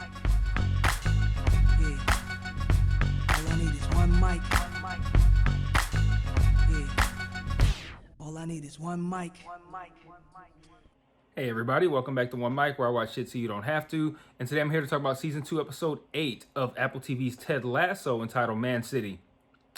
Yeah. All I need is one mic. Yeah. All I need is one mic. Hey everybody, welcome back to One Mic, where I watch shit so you don't have to. And today I'm here to talk about Season 2, Episode 8 of Apple TV's Ted Lasso, entitled Man City.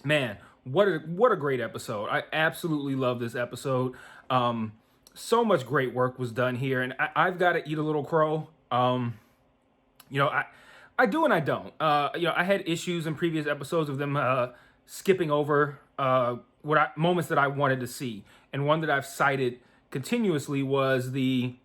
Man, what a great episode. I absolutely love this episode. So much great work was done here, and I've got to eat a little crow. I do and I don't. I had issues in previous episodes of them skipping over moments that I wanted to see, and one that I've cited continuously was the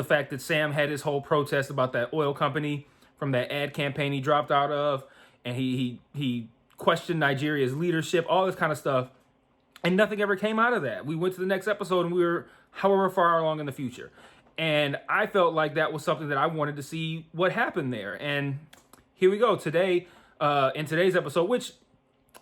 fact that Sam had his whole protest about that oil company from that ad campaign he dropped out of, and he questioned Nigeria's leadership, all this kind of stuff, and nothing ever came out of that. We went to the next episode, and we were however far along in the future. And I felt like that was something that I wanted to see what happened there. And here we go. Today, in today's episode, which,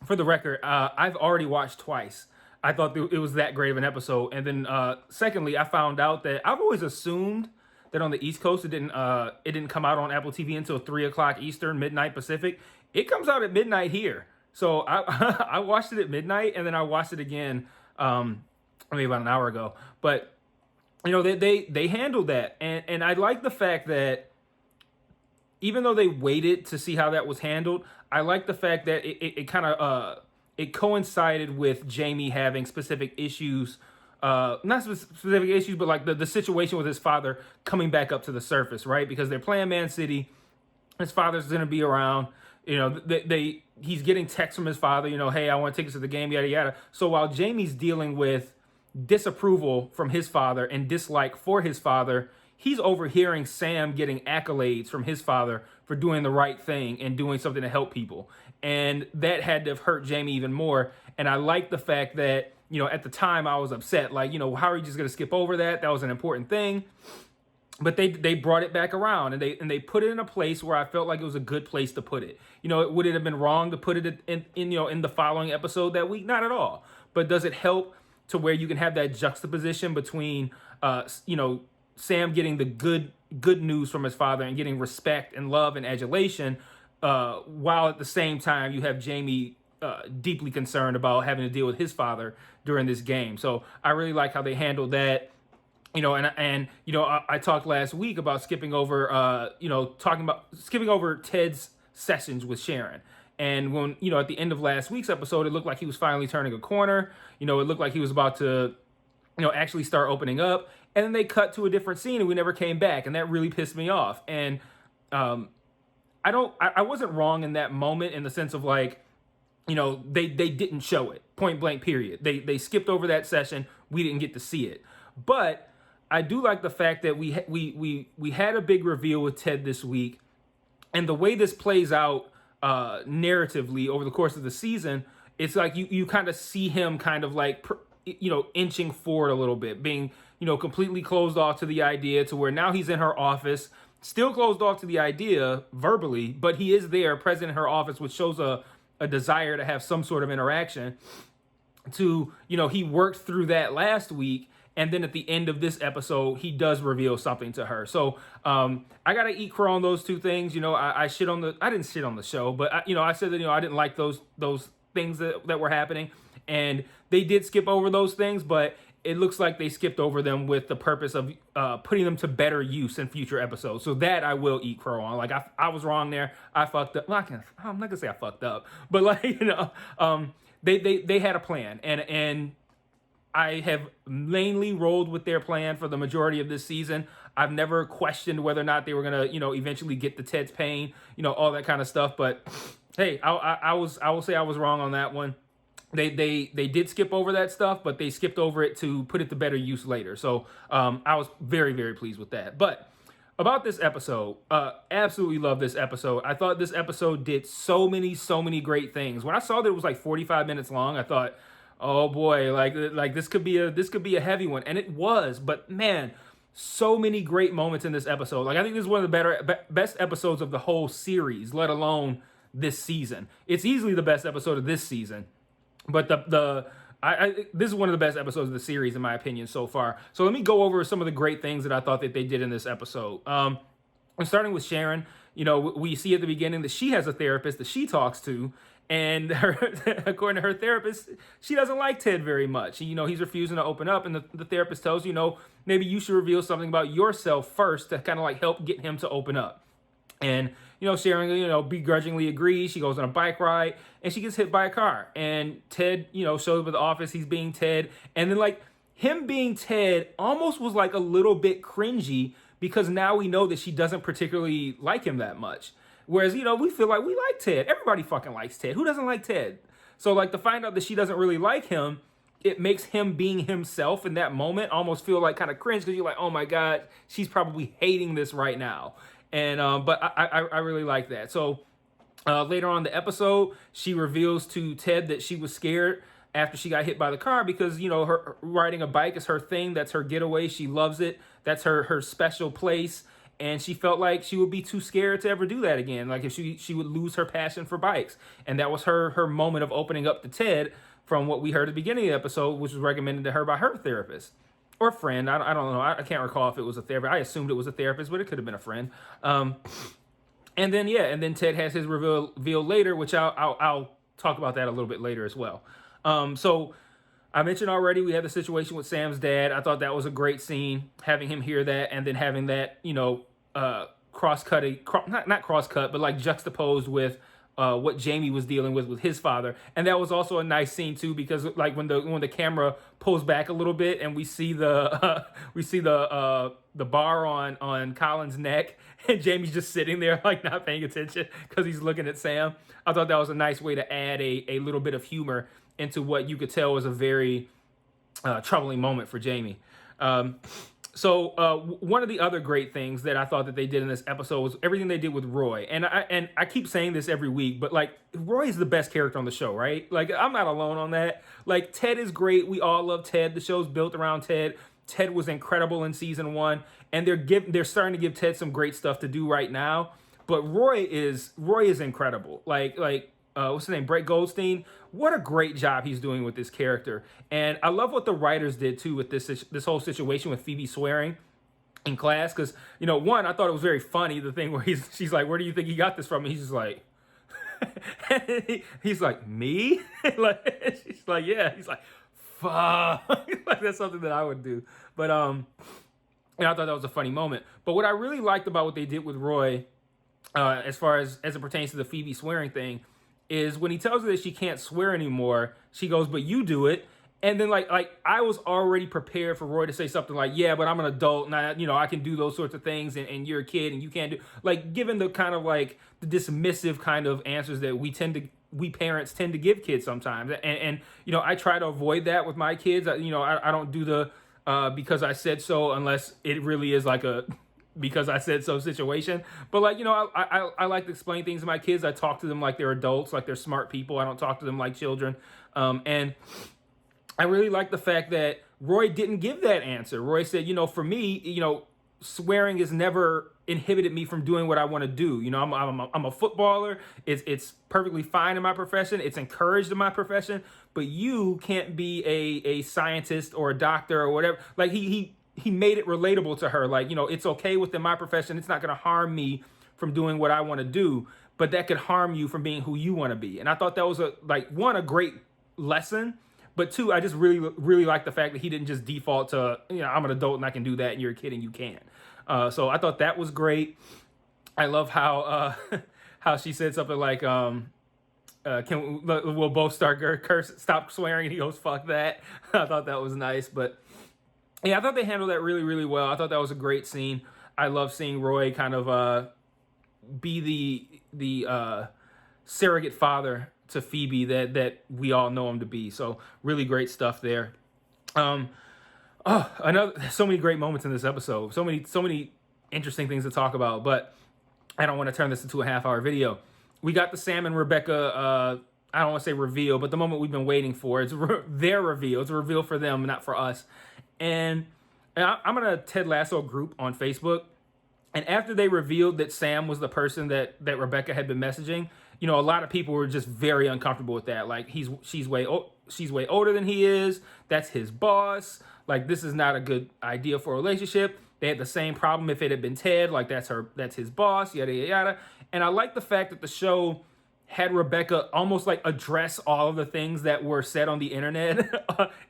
for the record, I've already watched twice. I thought it was that great of an episode. And then, secondly, I found out that I've always assumed that on the East Coast it didn't come out on Apple TV until 3 o'clock Eastern, midnight Pacific. It comes out at midnight here. So I watched it at midnight, and then I watched it again maybe about an hour ago. But they handled that, and I like the fact that even though they waited to see how that was handled, I like the fact that it kind of it coincided with Jamie having specific issues, not specific issues, but like the situation with his father coming back up to the surface, right? Because they're playing Man City, his father's going to be around. He's getting texts from his father, hey, I want tickets to the game, yada yada. So while Jamie's dealing with disapproval from his father and dislike for his father, he's overhearing Sam getting accolades from his father for doing the right thing and doing something to help people. And that had to have hurt Jamie even more. And I like the fact that, at the time I was upset, like, how are you just going to skip over that? That was an important thing. But they brought it back around, and they put it in a place where I felt like it was a good place to put it. Would it have been wrong to put it in the following episode that week? Not at all. But does it help to where you can have that juxtaposition between, Sam getting the good news from his father and getting respect and love and adulation, while at the same time you have Jamie deeply concerned about having to deal with his father during this game. So I really like how they handled that. I talked last week about skipping over Ted's sessions with Sharon. And when, at the end of last week's episode, it looked like he was finally turning a corner. It looked like he was about to, actually start opening up. And then they cut to a different scene and we never came back. And that really pissed me off. And I wasn't wrong in that moment, in the sense of like, they didn't show it, point blank, period. They skipped over that session. We didn't get to see it. But I do like the fact that we had a big reveal with Ted this week. And the way this plays out narratively over the course of the season, it's like you kind of see him kind of like, inching forward a little bit, being, completely closed off to the idea, to where now he's in her office, still closed off to the idea verbally, but he is there present in her office, which shows a desire to have some sort of interaction. He worked through that last week. And then at the end of this episode, he does reveal something to her. So I got to eat crow on those two things. I didn't shit on the show, but I said that, I didn't like those things that were happening. And they did skip over those things, but it looks like they skipped over them with the purpose of putting them to better use in future episodes. So that I will eat crow on. Like, I was wrong there. I fucked up. Well, I'm not gonna say I fucked up, but like, they had a plan, and I have mainly rolled with their plan for the majority of this season. I've never questioned whether or not they were gonna, eventually get the Ted's pain, all that kind of stuff. But hey, I will say I was wrong on that one. They did skip over that stuff, but they skipped over it to put it to better use later. So I was very, very pleased with that. But about this episode, absolutely love this episode. I thought this episode did so many great things. When I saw that it was like 45 minutes long, I thought, oh boy, like this could be a heavy one, and it was. But man, so many great moments in this episode. Like, I think this is one of the best episodes of the whole series, let alone this season. It's easily the best episode of this season. But this is one of the best episodes of the series, in my opinion, so far. So let me go over some of the great things that I thought that they did in this episode. I'm starting with Sharon. we see at the beginning that she has a therapist that she talks to, and according to her therapist, she doesn't like Ted very much. He's refusing to open up, and the therapist tells maybe you should reveal something about yourself first to kind of like help get him to open up. And Sharon, begrudgingly agrees. She goes on a bike ride, and she gets hit by a car. And Ted, shows up at the office. He's being Ted, and then like him being Ted almost was like a little bit cringy because now we know that she doesn't particularly like him that much. Whereas, we feel like we like Ted. Everybody fucking likes Ted. Who doesn't like Ted? So, like, to find out that she doesn't really like him, it makes him being himself in that moment almost feel like kind of cringe because you're like, oh my God, she's probably hating this right now. And, but I really like that. So, later on in the episode, she reveals to Ted that she was scared after she got hit by the car because, her riding a bike is her thing. That's her getaway. She loves it. That's her special place. And she felt like she would be too scared to ever do that again. Like if she would lose her passion for bikes. And that was her moment of opening up to Ted from what we heard at the beginning of the episode, which was recommended to her by her therapist or friend. I don't know. I can't recall if it was a therapist. I assumed it was a therapist, but it could have been a friend. And then Ted has his reveal later, which I'll talk about that a little bit later as well. So I mentioned already we had the situation with Sam's dad. I thought that was a great scene, having him hear that and then having that, cross-cutting, not cross-cut, but like juxtaposed with what Jamie was dealing with his father. And that was also a nice scene too, because like when the camera pulls back a little bit and we see the bar on Colin's neck and Jamie's just sitting there like not paying attention because he's looking at Sam. I thought that was a nice way to add a little bit of humor into what you could tell was a very troubling moment for Jamie. So one of the other great things that I thought that they did in this episode was everything they did with Roy. And I keep saying this every week, but like Roy is the best character on the show, right? Like I'm not alone on that. Like Ted is great. We all love Ted. The show's built around Ted. Ted was incredible in season 1, and they're starting to give Ted some great stuff to do right now. But Roy is incredible. Like what's his name? Brett Goldstein. What a great job he's doing with this character. And I love what the writers did too with this whole situation with Phoebe swearing in class. Because, one, I thought it was very funny, the thing where she's like, where do you think he got this from? And he's just like, he's like, me? Like, she's like, yeah. He's like, fuck. Like, that's something that I would do. But, and I thought that was a funny moment. But what I really liked about what they did with Roy, as far as it pertains to the Phoebe swearing thing, is when he tells her that she can't swear anymore, she goes, but you do it. And then like I was already prepared for Roy to say something like, yeah, but I'm an adult and I can do those sorts of things and you're a kid and you can't do, like, given the kind of like the dismissive kind of answers that we parents tend to give kids sometimes. And I try to avoid that with my kids. I don't do the because I said so unless it really is like a because I said so situation. But like, I like to explain things to my kids. I talk to them like they're adults, like they're smart people. I don't talk to them like children. And I really like the fact that Roy didn't give that answer. Roy said, for me, swearing has never inhibited me from doing what I want to do. I'm a footballer. It's perfectly fine in my profession. It's encouraged in my profession. But you can't be a scientist or a doctor or whatever. Like he made it relatable to her. Like, it's okay within my profession. It's not going to harm me from doing what I want to do, but that could harm you from being who you want to be. And I thought that was a great lesson, but two, I just really, really like the fact that he didn't just default to, I'm an adult and I can do that and you're a kid and you can't. So I thought that was great. I love how, how she said something like, we'll both stop swearing. And he goes, fuck that. I thought that was nice, but yeah, I thought they handled that really, really well. I thought that was a great scene. I love seeing Roy kind of be the surrogate father to Phoebe that we all know him to be. So really great stuff there. So many great moments in this episode. So many interesting things to talk about. But I don't want to turn this into a half-hour video. We got the Sam and Rebecca. I don't want to say reveal, but the moment we've been waiting for. It's their reveal. It's a reveal for them, not for us. And I'm in a Ted Lasso group on Facebook. And after they revealed that Sam was the person that Rebecca had been messaging, a lot of people were just very uncomfortable with that. Like, she's way older than he is. That's his boss. Like, this is not a good idea for a relationship. They had the same problem if it had been Ted, like that's his boss, yada yada yada. And I like the fact that the show had Rebecca almost like address all of the things that were said on the internet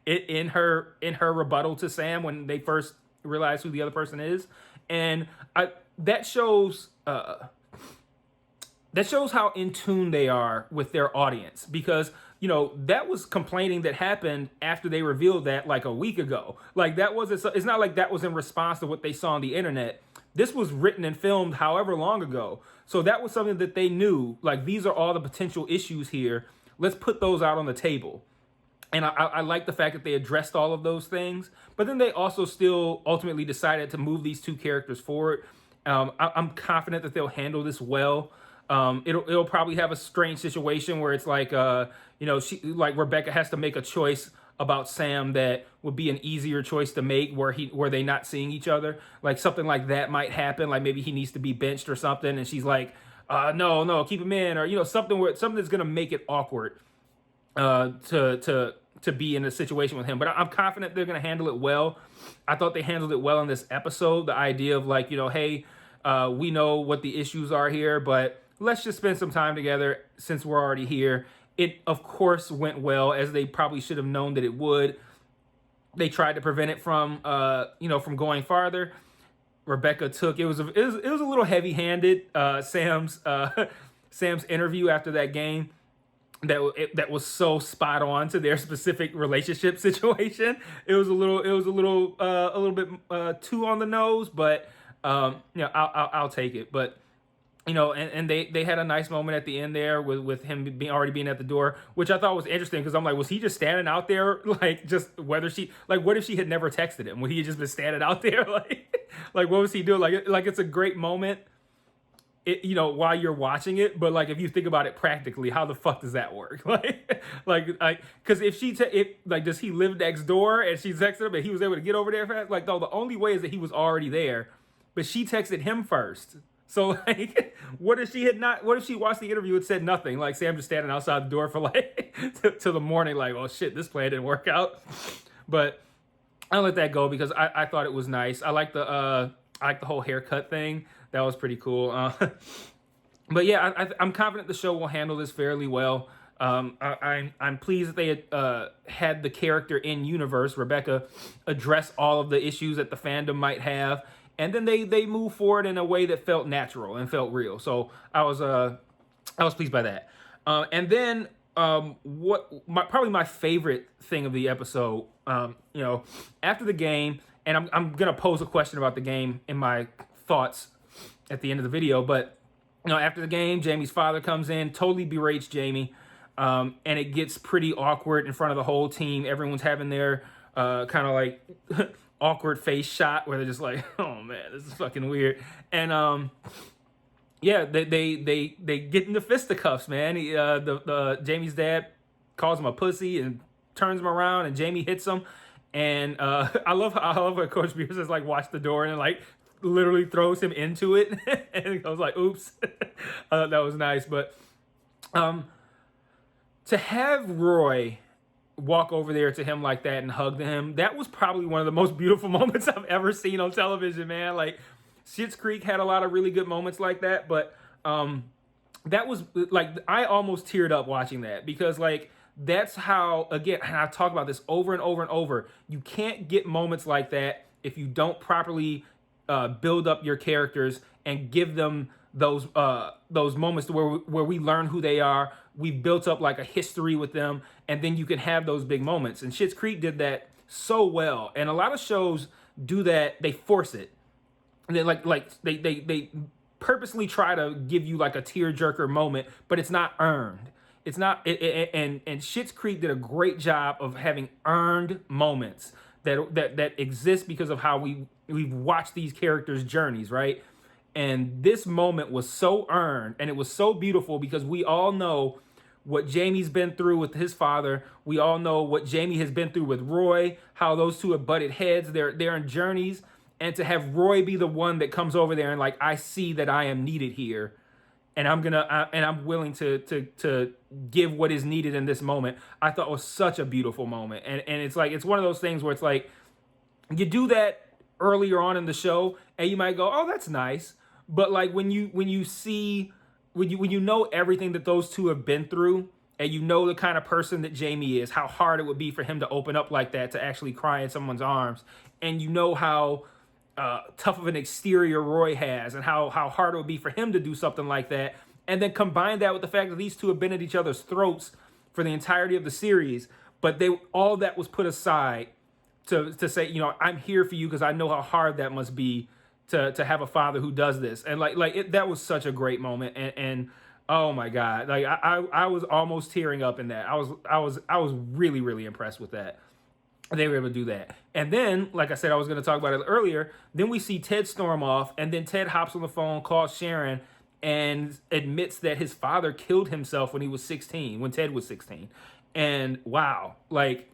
in her rebuttal to Sam when they first realized who the other person is. And that shows how in tune they are with their audience, because that was complaining that happened after they revealed that like a week ago. Like that wasn't, it's not like that was in response to what they saw on the internet. This was written and filmed however long ago. So that was something that they knew, like these are all the potential issues here. Let's put those out on the table. And I like the fact that they addressed all of those things, but then they also still ultimately decided to move these two characters forward. I'm confident that they'll handle this well. It'll probably have a strange situation where it's like, Rebecca has to make a choice about Sam that would be an easier choice to make, where they not seeing each other. Like something like that might happen. Like maybe he needs to be benched or something, and she's like, no, keep him in, or something that's gonna make it awkward to be in a situation with him. But I'm confident they're gonna handle it well. I thought they handled it well in this episode. The idea of like, hey, we know what the issues are here, but let's just spend some time together since we're already here. It, of course, went well, as they probably should have known that it would. They tried to prevent it from going farther. Rebecca took it was a little heavy-handed. Sam's interview after that game that was so spot on to their specific relationship situation. It was a little bit too on the nose, but I'll take it. But and they had a nice moment at the end there with him already being at the door, which I thought was interesting, because I'm like, was he just standing out there, like, just what if she had never texted him? Would he have just been standing out there, like what was he doing? Like it's a great moment, while you're watching it, but like if you think about it practically, how the fuck does that work? Because does he live next door and she texted him and he was able to get over there fast? Like, no, the only way is that he was already there, but she texted him first. So like, what if she watched the interview and said nothing? Like Sam just standing outside the door for like till the morning, like, oh shit, this plan didn't work out. But I'll let that go, because I thought it was nice. I like the whole haircut thing. That was pretty cool. But yeah, I'm confident the show will handle this fairly well. I'm pleased that they had the character in universe, Rebecca, address all of the issues that the fandom might have. And then they move forward in a way that felt natural and felt real. So I was pleased by that. And then probably my favorite thing of the episode, after the game, and I'm gonna pose a question about the game in my thoughts at the end of the video. But after the game, Jamie's father comes in, totally berates Jamie, and it gets pretty awkward in front of the whole team. Everyone's having their kind of like awkward face shot where they're just like, oh man, this is fucking weird. And they get into fisticuffs, man. Jamie's dad calls him a pussy and turns him around, and Jamie hits him. And I love what Coach Beer says, like, watch the door, and like literally throws him into it. And I was like, oops. That was nice. But to have Roy walk over there to him like that and hug him, that was probably one of the most beautiful moments I've ever seen on television, man. Like, Schitt's Creek had a lot of really good moments like that, but that was like, I almost teared up watching that, because like, that's how, again, and I talk about this over and over and over, you can't get moments like that if you don't properly build up your characters and give them those moments where we learn who they are. We've built up like a history with them, and then you can have those big moments. And Schitt's Creek did that so well. And a lot of shows do that. They force it. And then they purposely try to give you like a tearjerker moment, but it's not earned. It's not. And Schitt's Creek did a great job of having earned moments that exist because of how we've watched these characters' journeys, right? And this moment was so earned, and it was so beautiful, because we all know what Jamie's been through with his father. We all know what Jamie has been through with Roy, how those two have butted heads. They're in journeys. And to have Roy be the one that comes over there and like, I see that I am needed here, and I'm willing to give what is needed in this moment, I thought was such a beautiful moment. And it's like, it's one of those things where it's like, you do that earlier on in the show, and you might go, "Oh, that's nice." But like when you see when you know everything that those two have been through, and you know the kind of person that Jamie is, how hard it would be for him to open up like that, to actually cry in someone's arms, and you know how tough of an exterior Roy has, and how hard it would be for him to do something like that, and then combine that with the fact that these two have been at each other's throats for the entirety of the series, but all that was put aside to say, you know, I'm here for you because I know how hard that must be to have a father who does this. And that was such a great moment. And oh my God, like I was almost tearing up in that. I was really, really impressed with that. They were able to do that. And then, like I said, I was going to talk about it earlier. Then we see Ted storm off, and then Ted hops on the phone, calls Sharon, and admits that his father killed himself when he was 16, when Ted was 16. And wow, like,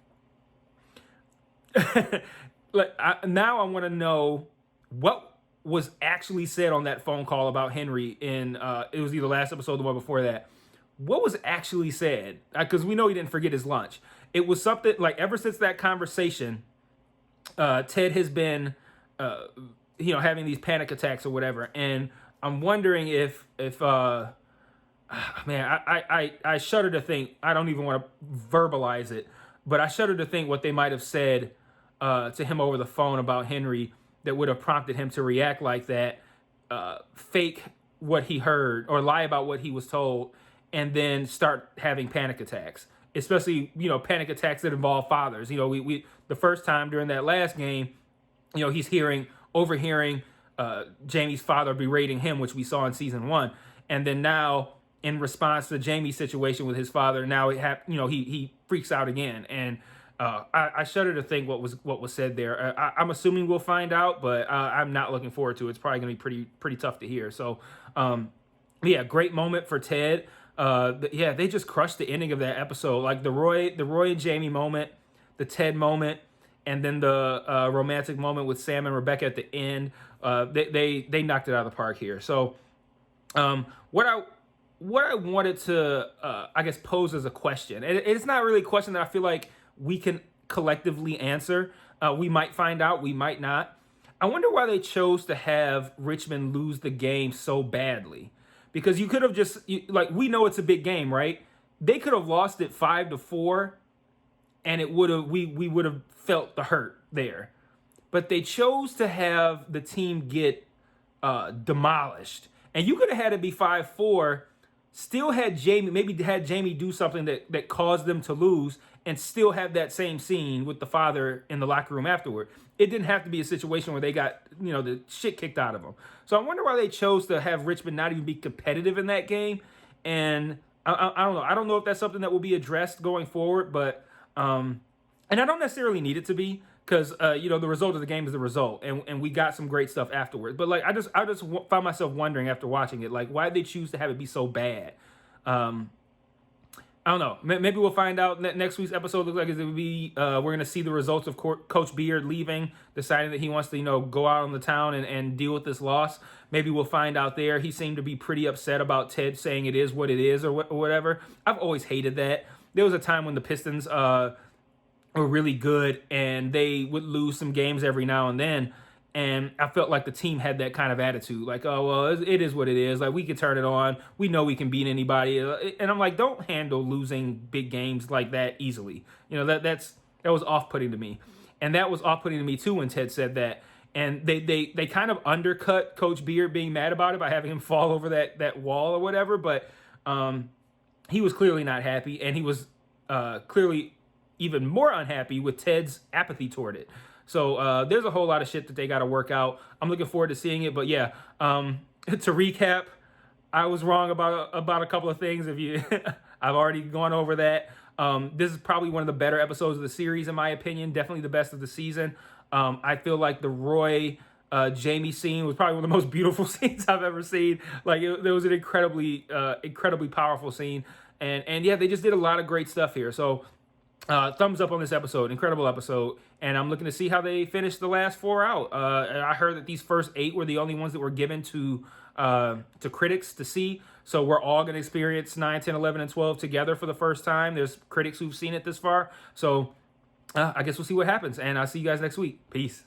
now I want to know what was actually said on that phone call about Henry in, it was either last episode or the one before that. What was actually said? Because we know he didn't forget his lunch. It was something like, ever since that conversation, Ted has been, having these panic attacks or whatever. And I'm wondering if man, I shudder to think, I don't even want to verbalize it, but I shudder to think what they might have said to him over the phone about Henry that would have prompted him to react like that, fake what he heard or lie about what he was told, and then start having panic attacks, especially, panic attacks that involve fathers. We the first time during that last game, he's overhearing Jamie's father berating him, which we saw in season 1. And then now, in response to Jamie's situation with his father, now he freaks out again. And I shudder to think what was said there. I'm assuming we'll find out, but I'm not looking forward to it. It's probably going to be pretty tough to hear. So, great moment for Ted. They just crushed the ending of that episode. Like the Roy and Jamie moment, the Ted moment, and then the romantic moment with Sam and Rebecca at the end. They knocked it out of the park here. So, what I wanted to I guess pose as a question, and it's not really a question that I feel like we can collectively answer. We might find out, we might not. I wonder why they chose to have Richmond lose the game so badly. Because you could have just, we know it's a big game, right? They could have lost it 5-4, and we would have felt the hurt there. But they chose to have the team get demolished. And you could have had it be 5-4, still had Jamie do something that caused them to lose, and still have that same scene with the father in the locker room afterward. It didn't have to be a situation where they got, the shit kicked out of them. So I wonder why they chose to have Richmond not even be competitive in that game. And I don't know. I don't know if that's something that will be addressed going forward, but and I don't necessarily need it to be, because the result of the game is the result, and we got some great stuff afterwards. But I just found myself wondering after watching it, why did they choose to have it be so bad? I don't know. Maybe we'll find out. Next week's episode looks like it will be. We're going to see the results of Coach Beard leaving, deciding that he wants to, go out on the town and deal with this loss. Maybe we'll find out there. He seemed to be pretty upset about Ted saying it is what it is or whatever. I've always hated that. There was a time when the Pistons were really good, and they would lose some games every now and then. And I felt like the team had that kind of attitude, oh, well, it is what it is. We can turn it on. We know we can beat anybody. And I'm like, don't handle losing big games like that easily. That was off-putting to me. And that was off-putting to me, too, when Ted said that. And they kind of undercut Coach Beard being mad about it by having him fall over that wall or whatever. But he was clearly not happy. And he was clearly even more unhappy with Ted's apathy toward it. So there's a whole lot of shit that they got to work out. I'm looking forward to seeing it. But yeah, to recap, I was wrong about a couple of things. I've already gone over that. This is probably one of the better episodes of the series, in my opinion. Definitely the best of the season. I feel like the Roy Jamie scene was probably one of the most beautiful scenes I've ever seen. There was an incredibly powerful scene. And yeah, they just did a lot of great stuff here. So thumbs up on this episode. Incredible episode. And I'm looking to see how they finish the last 4 out. I heard that these first 8 were the only ones that were given to critics to see. So we're all going to experience 9, 10, 11, and 12 together for the first time. There's critics who've seen it this far. So I guess we'll see what happens. And I'll see you guys next week. Peace.